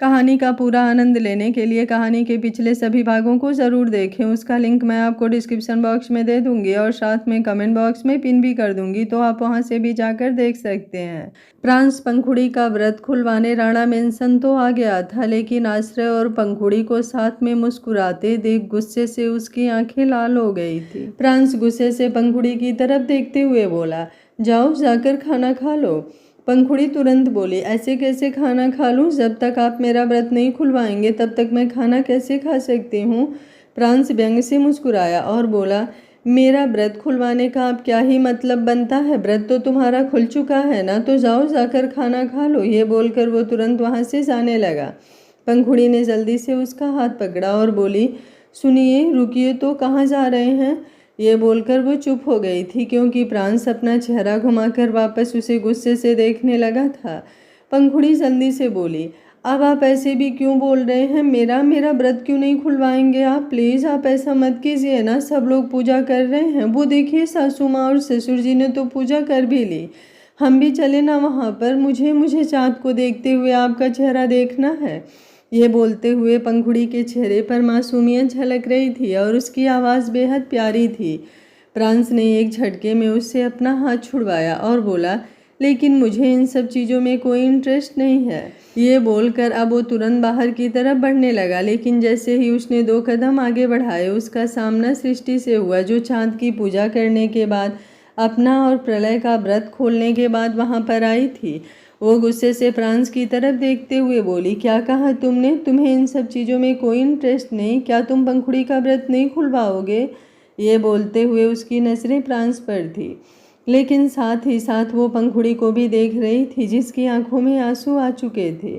कहानी का पूरा आनंद लेने के लिए कहानी के पिछले सभी भागों को ज़रूर देखें। उसका लिंक मैं आपको डिस्क्रिप्शन बॉक्स में दे दूंगी और साथ में कमेंट बॉक्स में पिन भी कर दूंगी, तो आप वहां से भी जाकर देख सकते हैं। प्रांस पंखुड़ी का व्रत खुलवाने राणा मेंसन तो आ गया था, लेकिन आश्रय और पंखुड़ी को साथ में मुस्कुराते देख गुस्से से उसकी आंखें लाल हो गई थी। प्रांस गुस्से से पंखुड़ी की तरफ देखते हुए बोला, जाओ जाकर खाना खा लो। पंखुड़ी तुरंत बोली, ऐसे कैसे खाना खा लूँ? जब तक आप मेरा व्रत नहीं खुलवाएंगे तब तक मैं खाना कैसे खा सकती हूँ? प्रांस व्यंग से मुस्कुराया और बोला, मेरा व्रत खुलवाने का अब क्या ही मतलब बनता है? व्रत तो तुम्हारा खुल चुका है ना, तो जाओ जाकर खाना खा लो। ये बोलकर वो तुरंत वहाँ से जाने लगा। पंखुड़ी ने जल्दी से उसका हाथ पकड़ा और बोली, सुनिए, रुकिए तो, कहाँ जा रहे हैं? ये बोलकर वो चुप हो गई थी, क्योंकि प्रांस अपना चेहरा घुमाकर वापस उसे गुस्से से देखने लगा था। पंखुड़ी जल्दी से बोली, अब आप ऐसे भी क्यों बोल रहे हैं? मेरा व्रत क्यों नहीं खुलवाएंगे आप? प्लीज़ आप ऐसा मत कीजिए ना, सब लोग पूजा कर रहे हैं। वो देखिए, सासू माँ और ससुर जी ने तो पूजा कर भी ली। हम भी चले ना वहाँ पर? मुझे चाँद को देखते हुए आपका चेहरा देखना है। ये बोलते हुए पंखुड़ी के चेहरे पर मासूमियत झलक रही थी और उसकी आवाज़ बेहद प्यारी थी। प्रांस ने एक झटके में उससे अपना हाथ छुड़वाया और बोला, लेकिन मुझे इन सब चीज़ों में कोई इंटरेस्ट नहीं है। ये बोलकर अब वो तुरंत बाहर की तरफ बढ़ने लगा, लेकिन जैसे ही उसने 2 कदम आगे बढ़ाए, उसका सामना सृष्टि से हुआ, जो चाँद की पूजा करने के बाद, अपना और प्रलय का व्रत खोलने के बाद वहाँ पर आई थी। वो गुस्से से प्रांस की तरफ देखते हुए बोली, क्या कहा तुमने? तुम्हें इन सब चीज़ों में कोई इंटरेस्ट नहीं? क्या तुम पंखुड़ी का व्रत नहीं खुलवाओगे? ये बोलते हुए उसकी नज़रें प्रांस पर थी, लेकिन साथ ही साथ वो पंखुड़ी को भी देख रही थी, जिसकी आंखों में आंसू आ चुके थे।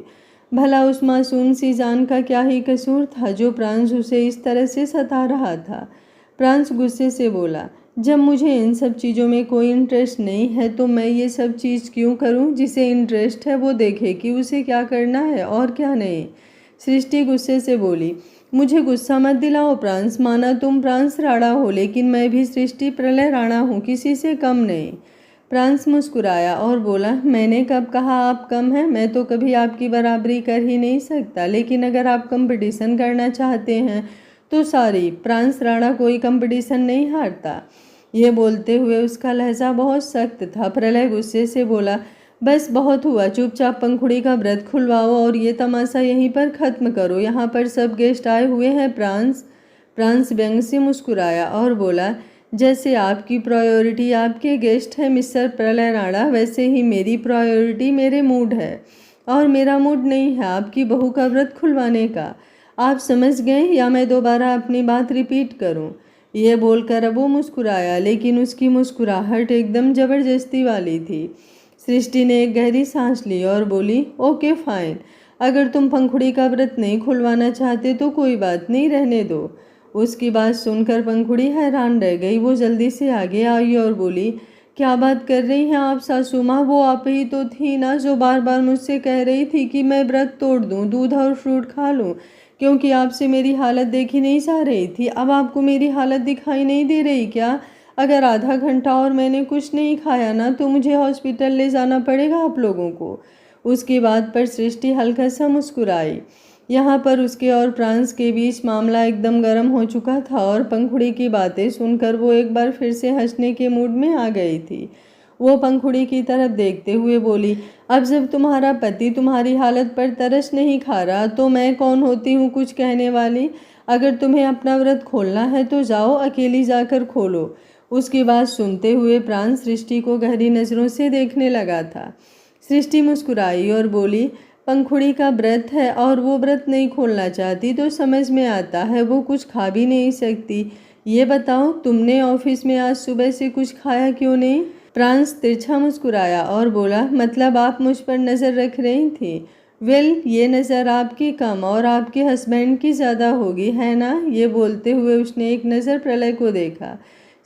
भला उस मासूम सी जान का क्या ही कसूर था जो प्रांस उसे इस तरह से सता रहा था? प्रांस गुस्से से बोला, जब मुझे इन सब चीज़ों में कोई इंटरेस्ट नहीं है तो मैं ये सब चीज़ क्यों करूं? जिसे इंटरेस्ट है वो देखे कि उसे क्या करना है और क्या नहीं। सृष्टि गुस्से से बोली, मुझे गुस्सा मत दिलाओ प्रांस। माना तुम प्रांस राणा हो, लेकिन मैं भी सृष्टि प्रलय राणा हूँ, किसी से कम नहीं। प्रांस मुस्कुराया और बोला, मैंने कब कहा आप कम हैं? मैं तो कभी आपकी बराबरी कर ही नहीं सकता, लेकिन अगर आप कंपटीशन करना चाहते हैं तो सॉरी, प्रांस राणा कोई कंपटीशन नहीं हारता। ये बोलते हुए उसका लहजा बहुत सख्त था। प्रलय गुस्से से बोला, बस बहुत हुआ, चुपचाप पंखुड़ी का व्रत खुलवाओ और ये तमाशा यहीं पर ख़त्म करो। यहाँ पर सब गेस्ट आए हुए हैं प्रांस। प्रांस व्यंग से मुस्कुराया और बोला, जैसे आपकी प्रायोरिटी आपके गेस्ट है मिस्टर प्रलय राणा, वैसे ही मेरी प्रायोरिटी मेरे मूड है, और मेरा मूड नहीं है आपकी बहू का व्रत खुलवाने का। आप समझ गए या मैं दोबारा अपनी बात रिपीट करूं? ये बोलकर अब वो मुस्कुराया, लेकिन उसकी मुस्कुराहट एकदम ज़बरदस्ती वाली थी। सृष्टि ने एक गहरी सांस ली और बोली, ओके फाइन, अगर तुम पंखुड़ी का व्रत नहीं खुलवाना चाहते तो कोई बात नहीं, रहने दो। उसकी बात सुनकर पंखुड़ी हैरान रह गई। वो जल्दी से आगे आई और बोली, क्या बात कर रही हैं आप सासू माँ? वो आप ही तो थी ना जो बार बार मुझसे कह रही थी कि मैं व्रत तोड़ दूँ, दूध और फ्रूट खा लूँ, क्योंकि आपसे मेरी हालत देखी नहीं जा रही थी। अब आपको मेरी हालत दिखाई नहीं दे रही क्या? अगर आधा घंटा और मैंने कुछ नहीं खाया ना तो मुझे हॉस्पिटल ले जाना पड़ेगा आप लोगों को। उसकी बात पर सृष्टि हल्का सा मुस्कुराई। यहाँ पर उसके और प्रांस के बीच मामला एकदम गर्म हो चुका था और पंखुड़ी की बातें सुनकर वो एक बार फिर से हंसने के मूड में आ गई थी। वो पंखुड़ी की तरफ देखते हुए बोली, अब जब तुम्हारा पति तुम्हारी हालत पर तरस नहीं खा रहा तो मैं कौन होती हूँ कुछ कहने वाली? अगर तुम्हें अपना व्रत खोलना है तो जाओ, अकेली जाकर खोलो। उसकी बात सुनते हुए प्रांस सृष्टि को गहरी नज़रों से देखने लगा था। सृष्टि मुस्कुराई और बोली, पंखुड़ी का व्रत है और वो व्रत नहीं खोलना चाहती तो समझ में आता है, वो कुछ खा भी नहीं सकती। ये बताओ, तुमने ऑफिस में आज सुबह से कुछ खाया क्यों नहीं? प्रांस तिरछा मुस्कुराया और बोला, मतलब आप मुझ पर नज़र रख रही थी? वेल, ये नज़र आपकी कम और आपके हस्बैंड की ज़्यादा होगी, है ना? ये बोलते हुए उसने एक नज़र प्रलय को देखा।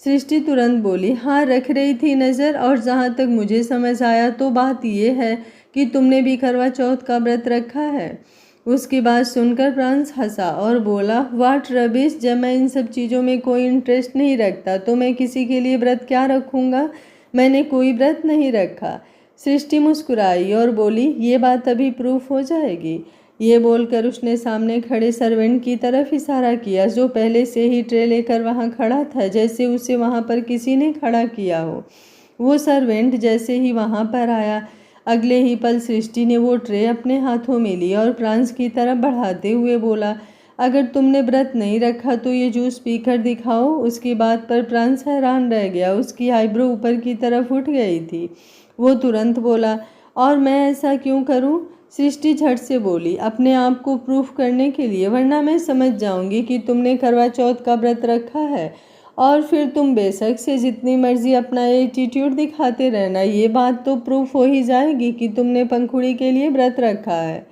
सृष्टि तुरंत बोली, हाँ रख रही थी नज़र, और जहाँ तक मुझे समझ आया तो बात यह है कि तुमने भी करवा चौथ का व्रत रखा है। उसकी बात सुनकर प्रांस हंसा और बोला, वाट रबिश, जब मैं इन सब चीज़ों में कोई इंटरेस्ट नहीं रखता तो मैं किसी के लिए व्रत क्या रखूँगा? मैंने कोई व्रत नहीं रखा। सृष्टि मुस्कुराई और बोली, ये बात अभी प्रूफ हो जाएगी। ये बोलकर उसने सामने खड़े सर्वेंट की तरफ इशारा किया जो पहले से ही ट्रे लेकर वहाँ खड़ा था, जैसे उसे वहाँ पर किसी ने खड़ा किया हो। वो सर्वेंट जैसे ही वहाँ पर आया, अगले ही पल सृष्टि ने वो ट्रे अपने हाथों में ली और प्रांस की तरफ बढ़ाते हुए बोला, अगर तुमने व्रत नहीं रखा तो ये जूस पीकर दिखाओ। उसकी बात पर प्रांस हैरान रह गया। उसकी आईब्रो ऊपर की तरफ उठ गई थी। वो तुरंत बोला, और मैं ऐसा क्यों करूं? सृष्टि झट से बोली, अपने आप को प्रूफ करने के लिए, वरना मैं समझ जाऊंगी कि तुमने करवा चौथ का व्रत रखा है और फिर तुम बेशक से जितनी मर्जी अपना एटीट्यूड दिखाते रहना, ये बात तो प्रूफ हो ही जाएगी कि तुमने पंखुड़ी के लिए व्रत रखा है।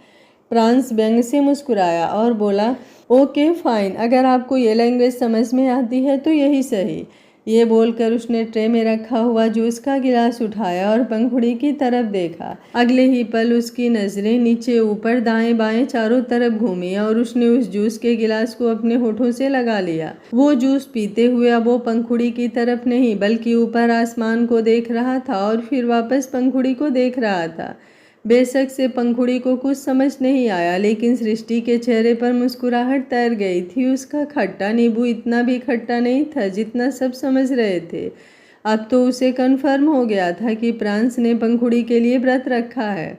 प्रांस व्यंग से मुस्कुराया और बोला, ओके फाइन, अगर आपको ये लैंग्वेज समझ में आती है तो यही सही। ये बोलकर उसने ट्रे में रखा हुआ जूस का गिलास उठाया और पंखुड़ी की तरफ देखा। अगले ही पल उसकी नज़रें नीचे ऊपर दाएं बाएं चारों तरफ घूमी और उसने उस जूस के गिलास को अपने होठों से लगा लिया। वो जूस पीते हुए अब वो पंखुड़ी की तरफ नहीं बल्कि ऊपर आसमान को देख रहा था और फिर वापस पंखुड़ी को देख रहा था। बेशक से पंखुड़ी को कुछ समझ नहीं आया, लेकिन सृष्टि के चेहरे पर मुस्कुराहट तैर गई थी। उसका खट्टा नींबू इतना भी खट्टा नहीं था जितना सब समझ रहे थे। अब तो उसे कन्फर्म हो गया था कि प्रांस ने पंखुड़ी के लिए व्रत रखा है।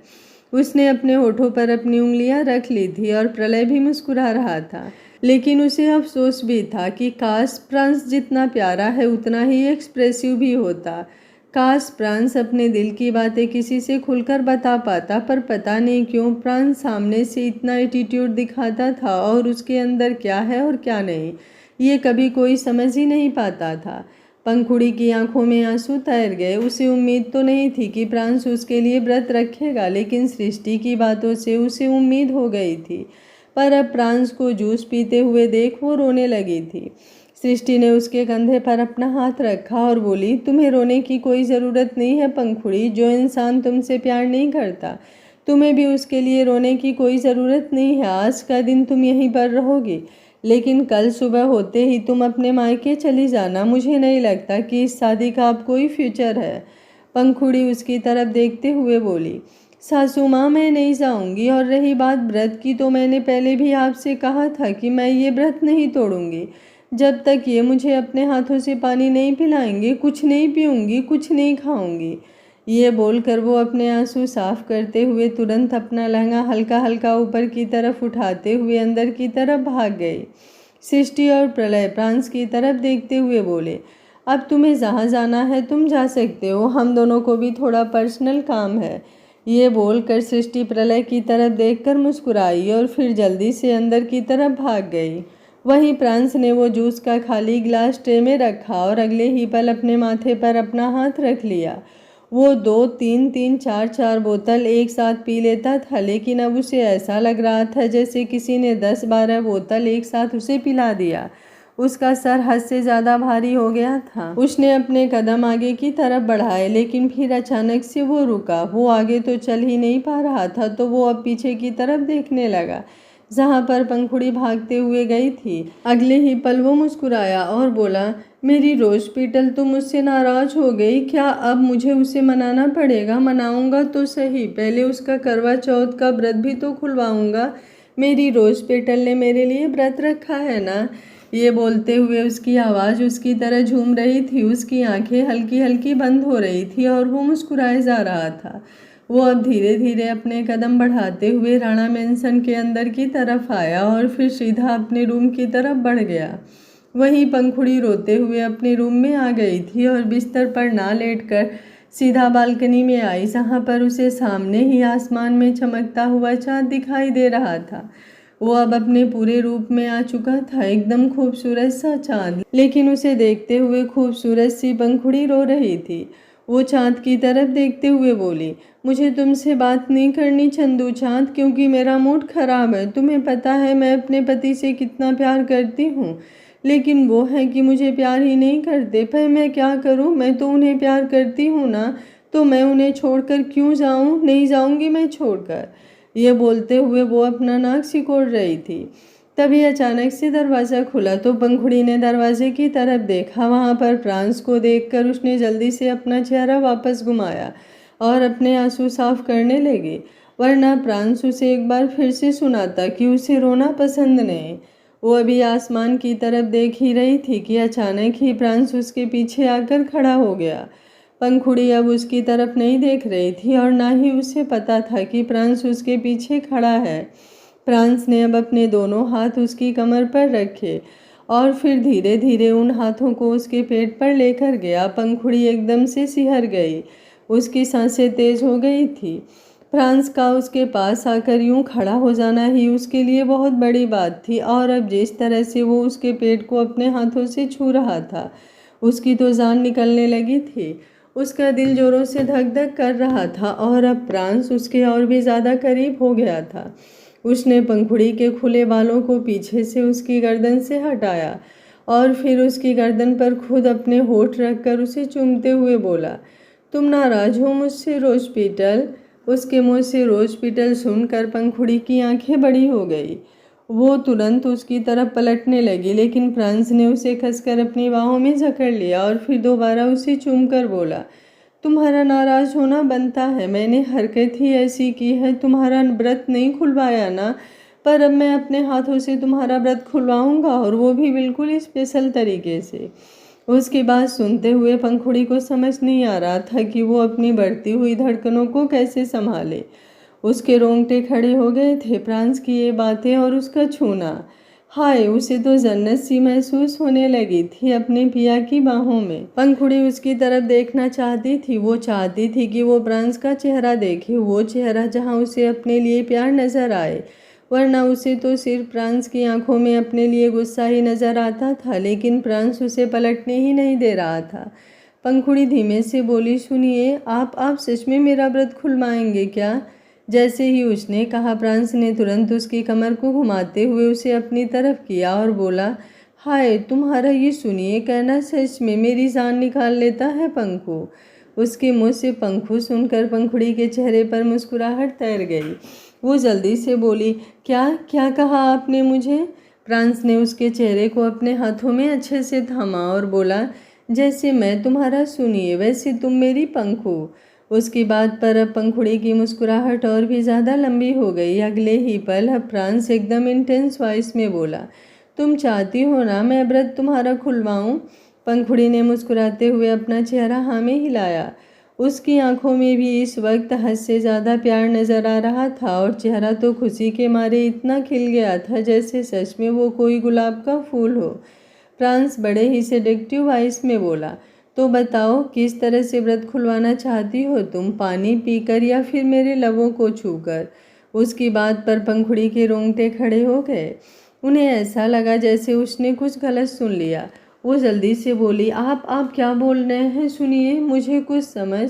उसने अपने होठों पर अपनी उंगलियां रख ली थी और प्रलय भी मुस्कुरा रहा था, लेकिन उसे अफसोस भी था कि काश प्रांस जितना प्यारा है उतना ही एक्सप्रेसिव भी होता। काश प्रांस अपने दिल की बातें किसी से खुलकर बता पाता, पर पता नहीं क्यों प्रांस सामने से इतना एटीट्यूड दिखाता था और उसके अंदर क्या है और क्या नहीं, ये कभी कोई समझ ही नहीं पाता था। पंखुड़ी की आंखों में आंसू तैर गए। उसे उम्मीद तो नहीं थी कि प्रांस उसके लिए व्रत रखेगा, लेकिन सृष्टि की बातों से उसे उम्मीद हो गई थी। पर अब प्रांस को जूस पीते हुए देख वो रोने लगी थी। सृष्टि ने उसके कंधे पर अपना हाथ रखा और बोली, तुम्हें रोने की कोई ज़रूरत नहीं है पंखुड़ी। जो इंसान तुमसे प्यार नहीं करता, तुम्हें भी उसके लिए रोने की कोई ज़रूरत नहीं है। आज का दिन तुम यहीं पर रहोगी, लेकिन कल सुबह होते ही तुम अपने मायके चली जाना। मुझे नहीं लगता कि इस शादी का अब कोई फ्यूचर है। पंखुड़ी उसकी तरफ देखते हुए बोली, सासू माँ, मैं नहीं जाऊंगी। और रही बात व्रत की, तो मैंने पहले भी आपसे कहा था कि मैं ये व्रत नहीं तोड़ूंगी जब तक ये मुझे अपने हाथों से पानी नहीं पिलाएंगे। कुछ नहीं पीऊंगी, कुछ नहीं खाऊंगी। ये बोलकर वो अपने आंसू साफ करते हुए तुरंत अपना लहंगा हल्का हल्का ऊपर की तरफ उठाते हुए अंदर की तरफ भाग गई। सृष्टि और प्रलय प्रांस की तरफ देखते हुए बोले, अब तुम्हें जहाँ जाना है तुम जा सकते हो, हम दोनों को भी थोड़ा पर्सनल काम है। ये बोलकर सृष्टि प्रलय की तरफ देखकर मुस्कुराई और फिर जल्दी से अंदर की तरफ भाग गई। वहीं प्रांस ने वो जूस का खाली गिलास ट्रे में रखा और अगले ही पल अपने माथे पर अपना हाथ रख लिया। वो 2-3-3 4-4 बोतल एक साथ पी लेता था, लेकिन अब उसे ऐसा लग रहा था जैसे किसी ने 10-12 बोतल एक साथ उसे पिला दिया। उसका सर हद से ज़्यादा भारी हो गया था। उसने अपने कदम आगे की तरफ बढ़ाए, लेकिन फिर अचानक से वो रुका। वो आगे तो चल ही नहीं पा रहा था, तो वो अब पीछे की तरफ देखने लगा जहाँ पर पंखुड़ी भागते हुए गई थी। अगले ही पल वो मुस्कुराया और बोला, मेरी रोज पीटल, तुम मुझसे नाराज हो गई क्या? अब मुझे उसे मनाना पड़ेगा। मनाऊंगा तो सही, पहले उसका करवा चौथ का व्रत भी तो खुलवाऊंगा। मेरी रोज पेटल ने मेरे लिए व्रत रखा है ना। ये बोलते हुए उसकी आवाज़ उसकी तरह झूम रही थी। उसकी आंखें हल्की हल्की बंद हो रही थी और वो मुस्कुराए जा रहा था। वो अब धीरे धीरे अपने कदम बढ़ाते हुए राणा मैंसन के अंदर की तरफ आया और फिर सीधा अपने रूम की तरफ बढ़ गया। वहीं पंखुड़ी रोते हुए अपने रूम में आ गई थी और बिस्तर पर ना लेटकर सीधा बालकनी में आई, जहाँ पर उसे सामने ही आसमान में चमकता हुआ चाँद दिखाई दे रहा था। वो अब अपने पूरे रूप में आ चुका था, एकदम खूबसूरत सा चाँद। लेकिन उसे देखते हुए खूबसूरत सी पंखुड़ी रो रही थी। वो चाँद की तरफ देखते हुए बोली, मुझे तुमसे बात नहीं करनी चंदू चाँद, क्योंकि मेरा मूड खराब है। तुम्हें पता है मैं अपने पति से कितना प्यार करती हूँ, लेकिन वो है कि मुझे प्यार ही नहीं करते। पर मैं क्या करूँ, मैं तो उन्हें प्यार करती हूँ ना, तो मैं उन्हें छोड़कर क्यों जाऊँ? नहीं जाऊँगी मैं छोड़कर। ये बोलते हुए वो अपना नाक सिकोड़ रही थी। तभी अचानक से दरवाज़ा खुला तो पंखुड़ी ने दरवाजे की तरफ देखा। वहाँ पर प्रांस को देखकर उसने जल्दी से अपना चेहरा वापस घुमाया और अपने आंसू साफ करने लगी। वरना प्रांस उसे एक बार फिर से सुनाता कि उसे रोना पसंद नहीं। वो अभी आसमान की तरफ देख ही रही थी कि अचानक ही प्रांस उसके पीछे आकर खड़ा हो गया। पंखुड़ी अब उसकी तरफ नहीं देख रही थी और ना ही उसे पता था कि प्रांस उसके पीछे खड़ा है। प्रांस ने अब अपने दोनों हाथ उसकी कमर पर रखे और फिर धीरे धीरे उन हाथों को उसके पेट पर लेकर गया। पंखुड़ी एकदम से सिहर गई, उसकी सांसें तेज हो गई थी। फ्रांस का उसके पास आकर यूं खड़ा हो जाना ही उसके लिए बहुत बड़ी बात थी और अब जिस तरह से वो उसके पेट को अपने हाथों से छू रहा था, उसकी तो जान निकलने लगी थी। उसका दिल जोरों से धक धक कर रहा था और अब फ्रांस उसके और भी ज़्यादा करीब हो गया था। उसने पंखुड़ी के खुले बालों को पीछे से उसकी गर्दन से हटाया और फिर उसकी गर्दन पर खुद अपने होठ रखकर उसे चूमते हुए बोला, तुम नाराज हो मुझसे रोज पीटल। उसके मुंह से रोज पीटल सुनकर पंखुड़ी की आंखें बड़ी हो गई। वो तुरंत उसकी तरफ पलटने लगी, लेकिन फ्रांस ने उसे कसकर अपनी बाहों में जकड़ लिया और फिर दोबारा उसे चूमकर बोला, तुम्हारा नाराज होना बनता है, मैंने हरकत ही ऐसी की है, तुम्हारा व्रत नहीं खुलवाया ना, पर अब मैं अपने हाथों से तुम्हारा व्रत खुलवाऊंगा और वो भी बिल्कुल स्पेशल तरीके से। उसकी बात सुनते हुए पंखुड़ी को समझ नहीं आ रहा था कि वो अपनी बढ़ती हुई धड़कनों को कैसे संभाले। उसके रोंगटे खड़े हो गए थे फ्रांस की ये बातें और उसका छूना। हाय, उसे तो जन्नत सी महसूस होने लगी थी अपने पिया की बाहों में। पंखुड़ी उसकी तरफ देखना चाहती थी। वो चाहती थी कि वो फ्रांस का चेहरा देखे, वो चेहरा जहां उसे अपने लिए प्यार नजर आए, वरना उसे तो सिर्फ फ्रांस की आंखों में अपने लिए गुस्सा ही नजर आता था। लेकिन फ्रांस उसे पलटने ही नहीं दे रहा था। पंखुड़ी धीमे से बोली, सुनिए, आप सच में मेरा व्रत खुलवाएंगे क्या? जैसे ही उसने कहा, फ्रांस ने तुरंत उसकी कमर को घुमाते हुए उसे अपनी तरफ किया और बोला, हाय, तुम्हारा ये सुनिए कहना सच में मेरी जान निकाल लेता है पंखु। उसके मुंह से पंखु सुनकर पंखुड़ी के चेहरे पर मुस्कुराहट तैर गई। वो जल्दी से बोली, क्या क्या कहा आपने मुझे? फ्रांस ने उसके चेहरे को अपने हाथों में अच्छे से थामा और बोला, जैसे मैं तुम्हारा सुनिए वैसे तुम मेरी पंखु। उसकी बात पर अब पंखुड़ी की मुस्कुराहट और भी ज़्यादा लंबी हो गई। अगले ही पल अब फ्रांस एकदम इंटेंस वॉइस में बोला, तुम चाहती हो ना मैं व्रत तुम्हारा खुलवाऊं? पंखुड़ी ने मुस्कुराते हुए अपना चेहरा हाँ में हिलाया। उसकी आंखों में भी इस वक्त हद से ज़्यादा प्यार नजर आ रहा था और चेहरा तो खुशी के मारे इतना खिल गया था जैसे सच में वो कोई गुलाब का फूल हो। फ्रांस बड़े ही सेडेक्टिव वॉइस में बोला, तो बताओ किस तरह से व्रत खुलवाना चाहती हो तुम, पानी पीकर या फिर मेरे लबों को छूकर? उसकी बात पर पंखुड़ी के रोंगटे खड़े हो गए। उन्हें ऐसा लगा जैसे उसने कुछ गलत सुन लिया। वो जल्दी से बोली, आप क्या बोल रहे हैं? सुनिए, मुझे कुछ समझ।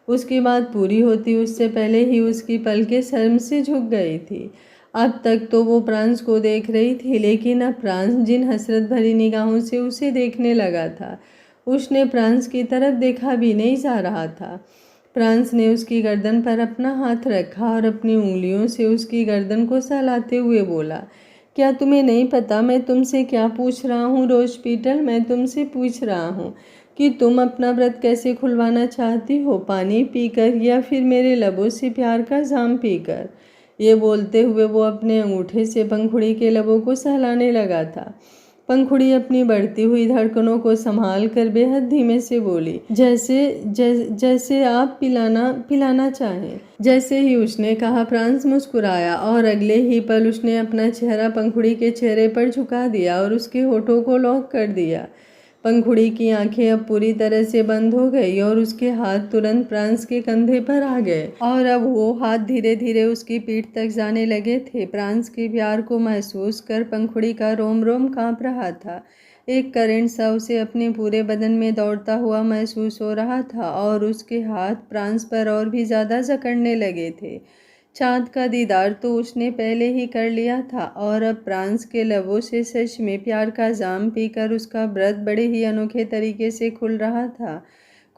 उसकी बात पूरी होती उससे पहले ही उसकी पलकें शर्म से झुक गई थी। अब तक तो वो फ्रांस को देख रही थी, लेकिन अब फ्रांस जिन हसरत भरी निगाहों से उसे देखने लगा था, उसने फ्रांस की तरफ देखा भी नहीं जा रहा था। फ्रांस ने उसकी गर्दन पर अपना हाथ रखा और अपनी उंगलियों से उसकी गर्दन को सहलाते हुए बोला, क्या तुम्हें नहीं पता मैं तुमसे क्या पूछ रहा हूँ रोज पीटल? मैं तुमसे पूछ रहा हूँ कि तुम अपना व्रत कैसे खुलवाना चाहती हो, पानी पीकर या फिर मेरे लबों से प्यार का जाम पीकर? ये बोलते हुए वो अपने अंगूठे से पंखुड़ी के लबों को सहलाने लगा था। पंखुड़ी अपनी बढ़ती हुई धड़कनों को संभाल कर बेहद धीमे से बोली, जैसे आप पिलाना चाहें। जैसे ही उसने कहा, फ्रांस मुस्कुराया और अगले ही पल उसने अपना चेहरा पंखुड़ी के चेहरे पर झुका दिया और उसके होठों को लॉक कर दिया। पंखुड़ी की आंखें अब पूरी तरह से बंद हो गई और उसके हाथ तुरंत फ्रांस के कंधे पर आ गए और अब वो हाथ धीरे धीरे उसकी पीठ तक जाने लगे थे। फ्रांस के प्यार को महसूस कर पंखुड़ी का रोम रोम कांप रहा था। एक करंट सा उसे अपने पूरे बदन में दौड़ता हुआ महसूस हो रहा था और उसके हाथ फ्रांस पर और भी ज़्यादा जकड़ने लगे थे। चाँद का दीदार तो उसने पहले ही कर लिया था और अब फ्रांस के लबों से सच में प्यार का जाम पीकर उसका व्रत बड़े ही अनोखे तरीके से खुल रहा था।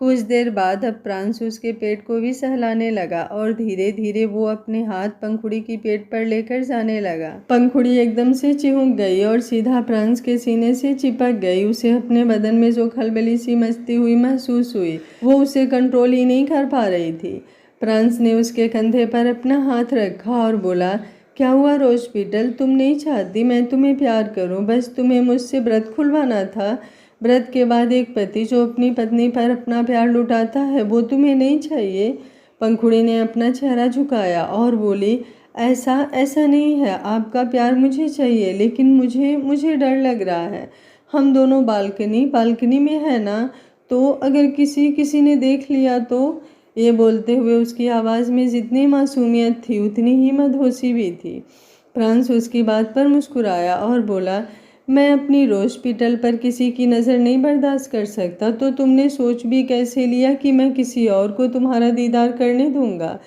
कुछ देर बाद अब फ्रांस उसके पेट को भी सहलाने लगा और धीरे धीरे वो अपने हाथ पंखुड़ी की पेट पर लेकर जाने लगा। पंखुड़ी एकदम से चिहुक गई और सीधा फ्रांस के सीने से चिपक गई। उसे अपने बदन में जो खलबली सी मचती हुई महसूस हुई, वो उसे कंट्रोल ही नहीं कर पा रही थी। प्रांस ने उसके कंधे पर अपना हाथ रखा और बोला, क्या हुआ रोज पीटल, तुम नहीं चाहती मैं तुम्हें प्यार करूं, बस तुम्हें मुझसे व्रत खुलवाना था। व्रत के बाद एक पति जो अपनी पत्नी पर अपना प्यार लुटाता है वो तुम्हें नहीं चाहिए। पंखुड़ी ने अपना चेहरा झुकाया और बोली, ऐसा ऐसा नहीं है, आपका प्यार मुझे चाहिए, लेकिन मुझे मुझे डर लग रहा है। हम दोनों बालकनी बालकनी में है ना, तो अगर किसी किसी ने देख लिया तो। ये बोलते हुए उसकी आवाज़ में जितनी मासूमियत थी उतनी ही मदहोशी भी थी। फ्रांस उसकी बात पर मुस्कुराया और बोला, मैं अपनी रोज पीटल पर किसी की नज़र नहीं बर्दाश्त कर सकता, तो तुमने सोच भी कैसे लिया कि मैं किसी और को तुम्हारा दीदार करने दूंगा।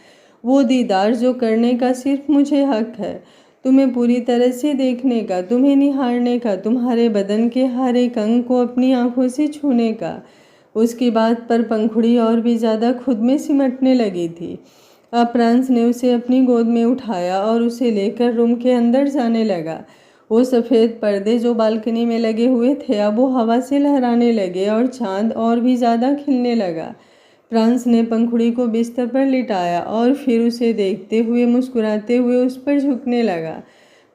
वो दीदार जो करने का सिर्फ मुझे हक है, तुम्हें पूरी तरह से देखने का, तुम्हें निहारने का, तुम्हारे बदन के हर एक अंग को अपनी आंखों से छूने का। उसकी बात पर पंखुड़ी और भी ज़्यादा खुद में सिमटने लगी थी। अब फ्रांस ने उसे अपनी गोद में उठाया और उसे लेकर रूम के अंदर जाने लगा। वो सफ़ेद पर्दे जो बालकनी में लगे हुए थे अब वो हवा से लहराने लगे और चांद और भी ज़्यादा खिलने लगा। फ्रांस ने पंखुड़ी को बिस्तर पर लिटाया और फिर उसे देखते हुए मुस्कुराते हुए उस पर झुकने लगा।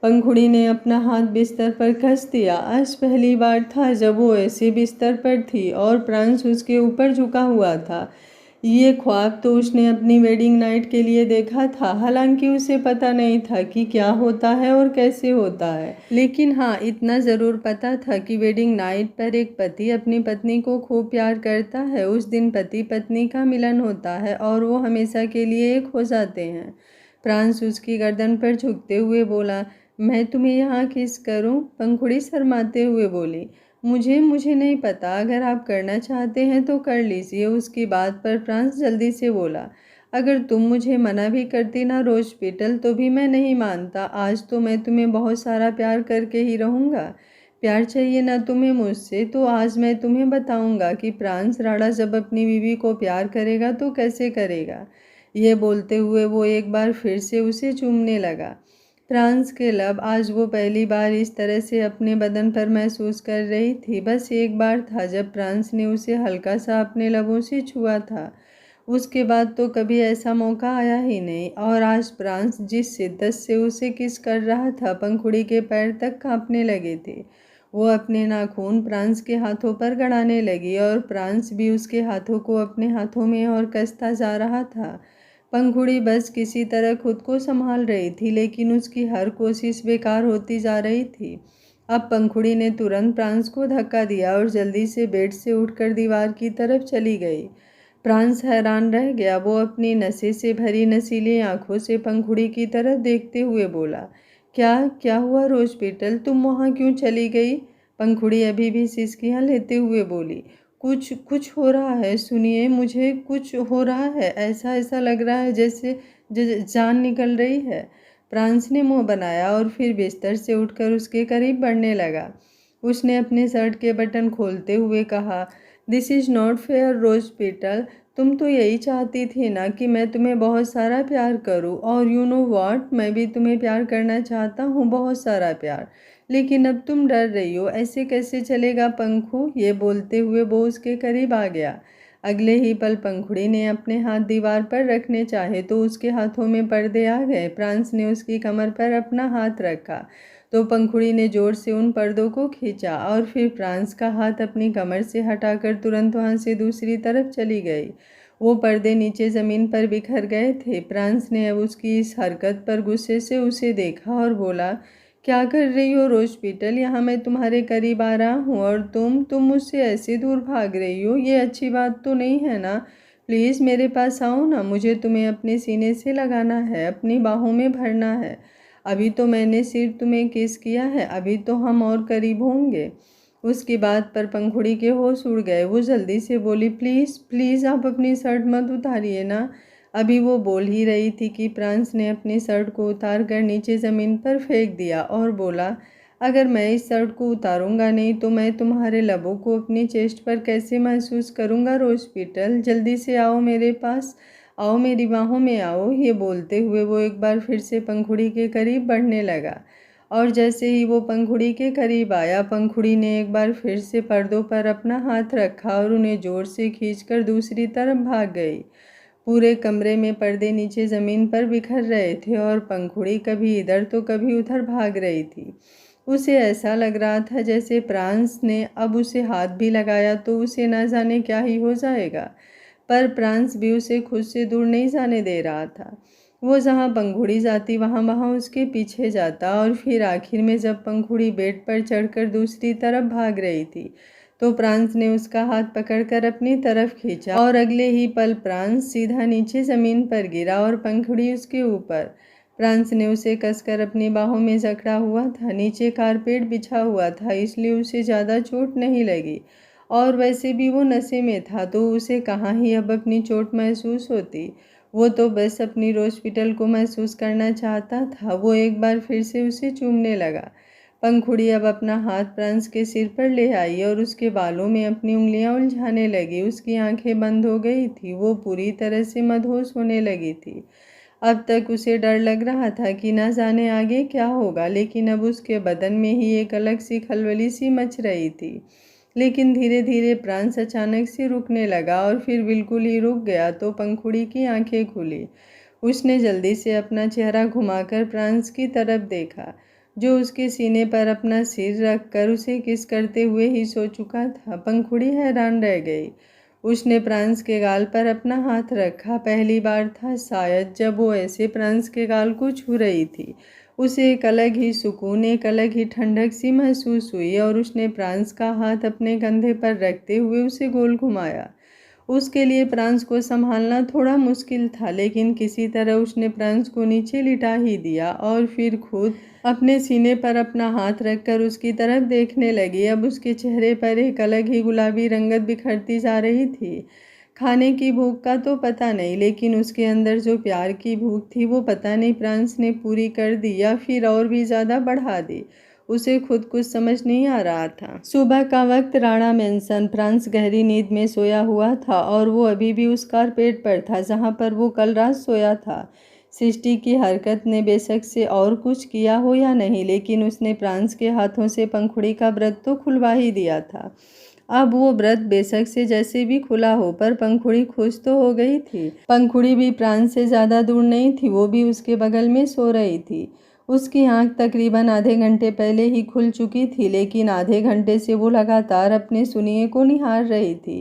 पंखुड़ी ने अपना हाथ बिस्तर पर कस दिया। आज पहली बार था जब वो ऐसे बिस्तर पर थी और फ्रांस उसके ऊपर झुका हुआ था। ये ख्वाब तो उसने अपनी वेडिंग नाइट के लिए देखा था, हालांकि उसे पता नहीं था कि क्या होता है और कैसे होता है, लेकिन हाँ इतना ज़रूर पता था कि वेडिंग नाइट पर एक पति अपनी पत्नी को खूब प्यार करता है। उस दिन पति पत्नी का मिलन होता है और वो हमेशा के लिए एक हो जाते हैं। फ्रांस उसकी गर्दन पर झुकते हुए बोला, मैं तुम्हें यहाँ किस करूँ? पंखुड़ी शर्माते हुए बोली, मुझे मुझे नहीं पता, अगर आप करना चाहते हैं तो कर लीजिए। उसकी बात पर फ्रांस जल्दी से बोला, अगर तुम मुझे मना भी करती ना रोज पीटल तो भी मैं नहीं मानता। आज तो मैं तुम्हें बहुत सारा प्यार करके ही रहूँगा। प्यार चाहिए ना तुम्हें मुझसे, तो आज मैं तुम्हें बताऊँगा कि फ्रांस राणा जब अपनी बीवी को प्यार करेगा तो कैसे करेगा। ये बोलते हुए वो एक बार फिर से उसे चूमने लगा। फ्रांस के लब आज वो पहली बार इस तरह से अपने बदन पर महसूस कर रही थी। बस एक बार था जब फ्रांस ने उसे हल्का सा अपने लबों से छुआ था। उसके बाद तो कभी ऐसा मौका आया ही नहीं। और आज फ्रांस जिस शिद्दत से उसे किस कर रहा था, पंखुड़ी के पैर तक कांपने लगे थे। वो अपने नाखून फ्रांस के हाथों पर गड़ाने लगी और फ्रांस भी उसके हाथों को अपने हाथों में और कसता जा रहा था। पंखुड़ी बस किसी तरह खुद को संभाल रही थी, लेकिन उसकी हर कोशिश बेकार होती जा रही थी। अब पंखुड़ी ने तुरंत फ्रांस को धक्का दिया और जल्दी से बेड से उठकर दीवार की तरफ चली गई। फ्रांस हैरान रह गया। वो अपनी नशे से भरी नशीली आंखों से पंखुड़ी की तरफ देखते हुए बोला, क्या क्या हुआ रोज पीटल, तुम वहाँ क्यों चली गई? पंखुड़ी अभी भी सिसकियाँ लेते हुए बोली, कुछ कुछ हो रहा है, सुनिए, मुझे कुछ हो रहा है, ऐसा ऐसा लग रहा है जैसे जान निकल रही है। फ्रांस ने मुंह बनाया और फिर बिस्तर से उठकर उसके करीब बढ़ने लगा। उसने अपने शर्ट के बटन खोलते हुए कहा, दिस इज़ नॉट फेयर रोज पीटल, तुम तो यही चाहती थी ना कि मैं तुम्हें बहुत सारा प्यार करूं, और यू नो व्हाट, मैं भी तुम्हें प्यार करना चाहता हूं, बहुत सारा प्यार। लेकिन अब तुम डर रही हो, ऐसे कैसे चलेगा पंखु? ये बोलते हुए वो उसके करीब आ गया। अगले ही पल पंखुड़ी ने अपने हाथ दीवार पर रखने चाहे तो उसके हाथों में पर्दे आ गए। फ्रांस ने उसकी कमर पर अपना हाथ रखा तो पंखुड़ी ने जोर से उन पर्दों को खींचा और फिर फ्रांस का हाथ अपनी कमर से हटाकर तुरंत वहां से दूसरी तरफ चली गई। वो पर्दे नीचे ज़मीन पर बिखर गए थे। फ्रांस ने अब उसकी इस हरकत पर गुस्से से उसे देखा और बोला, क्या कर रही हो रोज पीटल? यहाँ मैं तुम्हारे करीब आ रहा हूँ और तुम मुझसे ऐसे दूर भाग रही हो, ये अच्छी बात तो नहीं है ना। प्लीज़ मेरे पास आओ ना, मुझे तुम्हें अपने सीने से लगाना है, अपनी बाहों में भरना है। अभी तो मैंने सिर्फ तुम्हें किस किया है, अभी तो हम और करीब होंगे। उसकी बात पर पंखुड़ी के होश उड़ गए। वो जल्दी से बोली, प्लीज़ प्लीज़ आप अपनी शर्ट मत उतारिए ना। अभी वो बोल ही रही थी कि फ्रांस ने अपनी शर्ट को उतार कर नीचे ज़मीन पर फेंक दिया और बोला, अगर मैं इस शर्ट को उतारूंगा नहीं तो मैं तुम्हारे लबों को अपनी चेस्ट पर कैसे महसूस करूंगा रोज पीटल? जल्दी से आओ मेरे पास, आओ मेरी बाहों में आओ। ये बोलते हुए वो एक बार फिर से पंखुड़ी के करीब बढ़ने लगा और जैसे ही वो पंखुड़ी के करीब आया, पंखुड़ी ने एक बार फिर से पर्दों पर अपना हाथ रखा और उन्हें जोर से खींचकर दूसरी तरफ भाग गई। पूरे कमरे में पर्दे नीचे ज़मीन पर बिखर रहे थे और पंखुड़ी कभी इधर तो कभी उधर भाग रही थी। उसे ऐसा लग रहा था जैसे प्रांस ने अब उसे हाथ भी लगाया तो उसे न जाने क्या ही हो जाएगा, पर प्रांस भी उसे खुद से दूर नहीं जाने दे रहा था। वो जहाँ पंखुड़ी जाती वहाँ वहाँ उसके पीछे जाता और फिर आखिर में जब पंखुड़ी बेड पर चढ़कर दूसरी तरफ भाग रही थी तो प्रांस ने उसका हाथ पकड़कर अपनी तरफ खींचा और अगले ही पल प्रांस सीधा नीचे ज़मीन पर गिरा और पंखुड़ी उसके ऊपर। प्रांस ने उसे कसकर अपनी बाहों में जकड़ा हुआ था। नीचे कारपेट बिछा हुआ था इसलिए उसे ज़्यादा चोट नहीं लगी और वैसे भी वो नशे में था तो उसे कहाँ ही अब अपनी चोट महसूस होती। वो तो बस अपनी हॉस्पिटल को महसूस करना चाहता था। वो एक बार फिर से उसे चूमने लगा। पंखुड़ी अब अपना हाथ प्रांस के सिर पर ले आई और उसके बालों में अपनी उंगलियां उलझाने लगी। उसकी आंखें बंद हो गई थी। वो पूरी तरह से मदहोश होने लगी थी। अब तक उसे डर लग रहा था कि न जाने आगे क्या होगा, लेकिन अब उसके बदन में ही एक अलग सी खलबली सी मच रही थी। लेकिन धीरे धीरे प्रांस अचानक से रुकने लगा और फिर बिल्कुल ही रुक गया तो पंखुड़ी की आंखें खुली। उसने जल्दी से अपना चेहरा घुमाकर प्रांस की तरफ देखा, जो उसके सीने पर अपना सिर रखकर उसे किस करते हुए ही सो चुका था। पंखुड़ी हैरान रह गई। उसने प्रांस के गाल पर अपना हाथ रखा। पहली बार था शायद जब वो ऐसे प्रांस के गाल को छू रही थी। उसे एक अलग ही सुकून, एक अलग ही ठंडक सी महसूस हुई और उसने प्रांस का हाथ अपने कंधे पर रखते हुए उसे गोल घुमाया। उसके लिए प्रांस को संभालना थोड़ा मुश्किल था, लेकिन किसी तरह उसने प्रांस को नीचे लिटा ही दिया और फिर खुद अपने सीने पर अपना हाथ रखकर उसकी तरफ देखने लगी। अब उसके चेहरे पर एक अलग ही गुलाबी रंगत बिखरती जा रही थी। खाने की भूख का तो पता नहीं, लेकिन उसके अंदर जो प्यार की भूख थी वो पता नहीं प्रांस ने पूरी कर दी या फिर और भी ज़्यादा बढ़ा दी। उसे खुद कुछ समझ नहीं आ रहा था। सुबह का वक्त, राणा मैंसन। प्रांस गहरी नींद में सोया हुआ था और वो अभी भी उस कारपेट पर था जहाँ पर वो कल रात सोया था। सृष्टि की हरकत ने बेशक से और कुछ किया हो या नहीं, लेकिन उसने प्रांस के हाथों से पंखुड़ी का व्रत तो खुलवा ही दिया था। अब वो व्रत बेशक से जैसे भी खुला हो, पर पंखुड़ी खुश तो हो गई थी। पंखुड़ी भी प्रांस से ज़्यादा दूर नहीं थी। वो भी उसके बगल में सो रही थी। उसकी आंख तकरीबन आधे घंटे पहले ही खुल चुकी थी, लेकिन आधे घंटे से वो लगातार अपने सुनिए को निहार रही थी।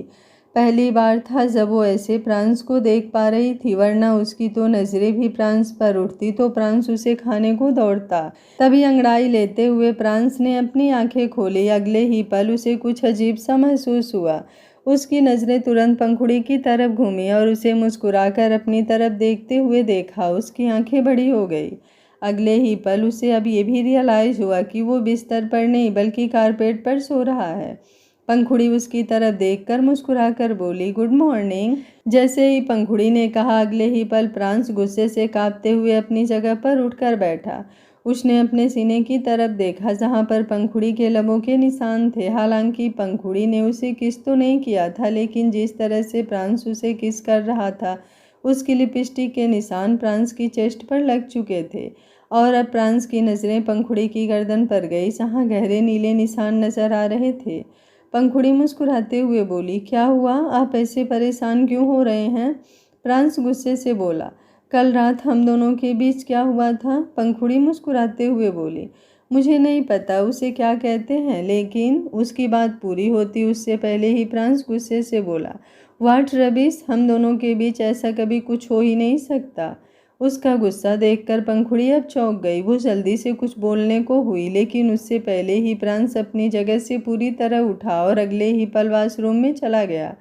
पहली बार था जब वो ऐसे प्रांस को देख पा रही थी, वरना उसकी तो नज़रें भी प्रांस पर उठती तो प्रांस उसे खाने को दौड़ता। तभी अंगड़ाई लेते हुए प्रांस ने अपनी आंखें खोली। अगले ही पल उसे कुछ अजीब सा महसूस हुआ। उसकी नज़रें तुरंत पंखुड़ी की तरफ घूमी और उसे मुस्कुराकर अपनी तरफ देखते हुए देखा। उसकी आंखें बड़ी हो गई। अगले ही पल उसे अब ये भी रियलाइज हुआ कि वो बिस्तर पर नहीं बल्कि कारपेट पर सो रहा है। पंखुड़ी उसकी तरफ देखकर मुस्कुराकर बोली, गुड मॉर्निंग। जैसे ही पंखुड़ी ने कहा, अगले ही पल प्रांस गुस्से से कांपते हुए अपनी जगह पर उठकर बैठा। उसने अपने सीने की तरफ देखा जहां पर पंखुड़ी के लबों के निशान थे। हालांकि पंखुड़ी ने उसे किस तो नहीं किया था, लेकिन जिस तरह से प्रांस उसे किस कर रहा था उसकी लिपस्टिक के निशान प्रांस की चेस्ट पर लग चुके थे। और अब प्रांस की नज़रें पंखुड़ी की गर्दन पर गई जहाँ गहरे नीले निशान नजर आ रहे थे। पंखुड़ी मुस्कुराते हुए बोली, क्या हुआ, आप ऐसे परेशान क्यों हो रहे हैं? प्रांस गुस्से से बोला, कल रात हम दोनों के बीच क्या हुआ था? पंखुड़ी मुस्कुराते हुए बोली, मुझे नहीं पता उसे क्या कहते हैं, लेकिन उसकी बात पूरी होती उससे पहले ही प्रांस गुस्से से बोला, वाट रबिश, हम दोनों के बीच ऐसा कभी कुछ हो ही नहीं सकता। उसका गुस्सा देखकर पंखुड़ी अब चौंक गई। वो जल्दी से कुछ बोलने को हुई, लेकिन उससे पहले ही प्रांस अपनी जगह से पूरी तरह उठा और अगले ही पल वॉशरूम में चला गया।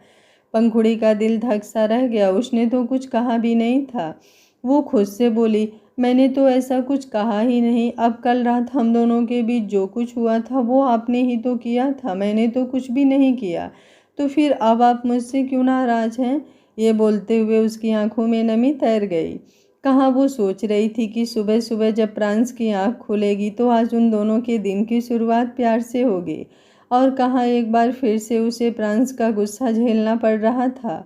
पंखुड़ी का दिल धक सा रह गया। उसने तो कुछ कहा भी नहीं था। वो खुद से बोली, मैंने तो ऐसा कुछ कहा ही नहीं। अब कल रात हम दोनों के बीच जो कुछ हुआ था वो आपने ही तो किया था, मैंने तो कुछ भी नहीं किया। तो फिर अब आप मुझसे क्यों नाराज हैं? ये बोलते हुए उसकी आंखों में नमी तैर गई। कहाँ वो सोच रही थी कि सुबह सुबह जब प्रांस की आंख खुलेगी तो आज उन दोनों के दिन की शुरुआत प्यार से होगी, और कहाँ एक बार फिर से उसे प्रांस का गुस्सा झेलना पड़ रहा था।